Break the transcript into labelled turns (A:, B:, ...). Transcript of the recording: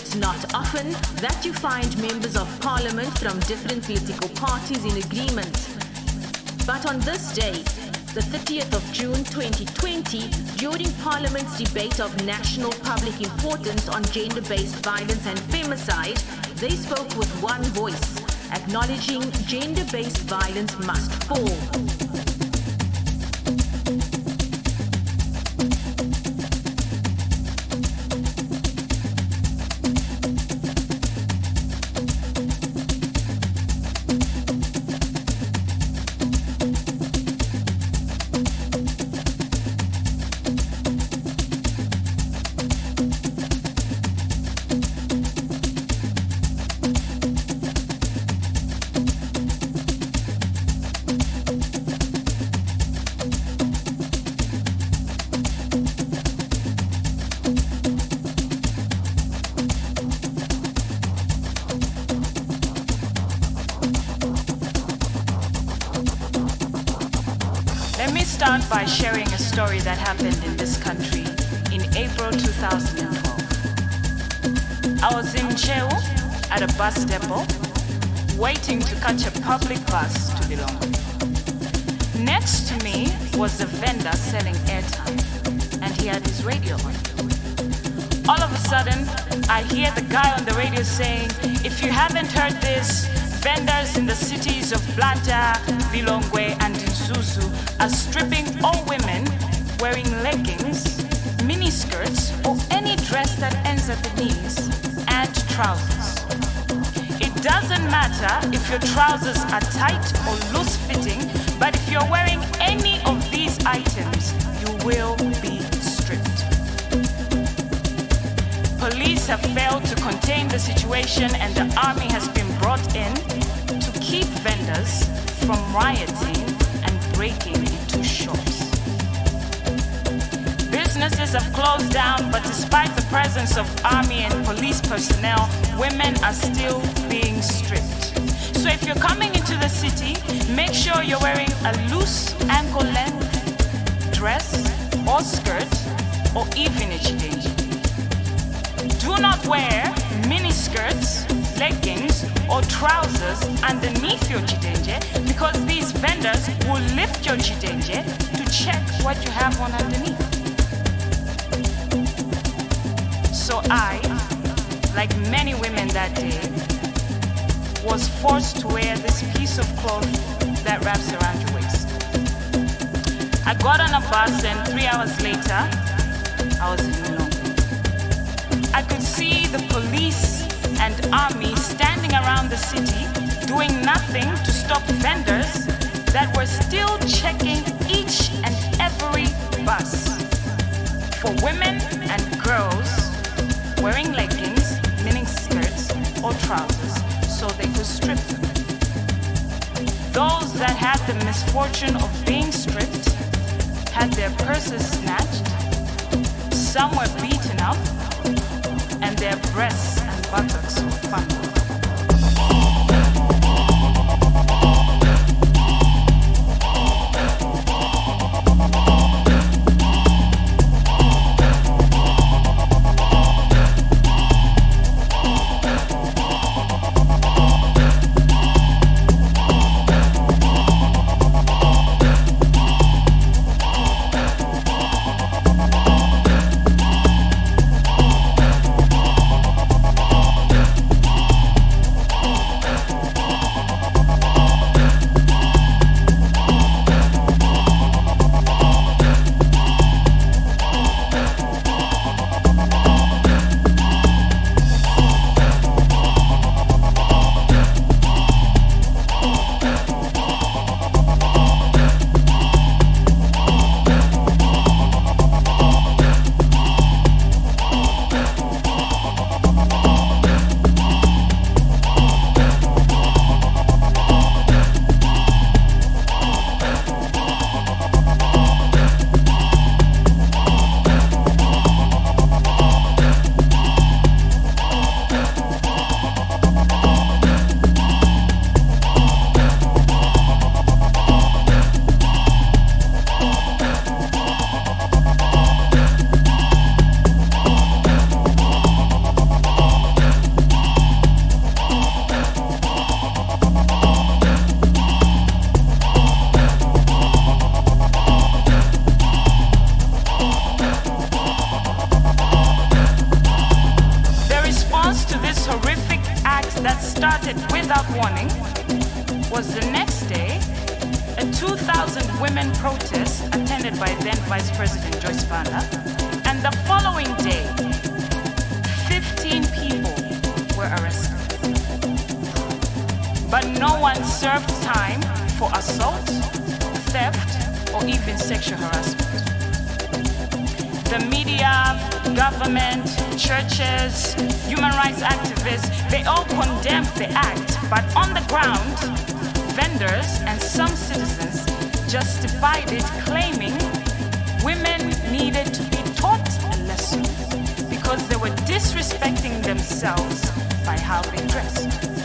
A: It's not often that you find members of parliament from different political parties in agreement. But on this day, the 30th of June 2020, during Parliament's debate of national public importance on gender-based violence and femicide, they spoke with one voice, acknowledging gender-based violence must fall.
B: By sharing a story that happened in this country in April 2012. I was in Njelic at a bus depot, waiting to catch a public bus to Dlala. Next to me was a vendor selling airtime, and he had his radio on. All of a sudden, I hear the guy on the radio saying, "If you haven't heard this, vendors in the cities of Blanta, Lilongwe, and Nzuzu are stripping all women wearing leggings, miniskirts, or any dress that ends at the knees, and trousers. It doesn't matter if your trousers are tight or loose-fitting, but if you're wearing any of these items, you will be stripped." Police have failed to contain the situation, and the army has been brought in to keep vendors from rioting and breaking into shops. Businesses have closed down, but despite the presence of army and police personnel, women are still being stripped. So if you're coming into the city, make sure you're wearing a loose ankle-length dress or skirt, or even a chidenji. Do not wear miniskirts, leggings, or trousers underneath your chidenje, because these vendors will lift your chidenje to check what you have on underneath. So I, like many women that day, was forced to wear this piece of cloth that wraps around your waist. I got on a bus, and 3 hours later, I was in Lilongwe. I could see the police and army standing around the city doing nothing to stop vendors that were still checking each and every bus for women and girls wearing leggings, miniskirts, or trousers so they could strip them. Those that had the misfortune of being stripped had their purses snatched, some were beaten up, and their breasts and buttocks were fumbled. women protest attended by then Vice President Joyce Banda, and the following day, 15 people were arrested. But no one served time for assault, theft, or even sexual harassment. The media, government, churches, human rights activists, they all condemned the act, but on the ground, vendors and some citizens justified it, claiming women needed to be taught a lesson because they were disrespecting themselves by how they dressed.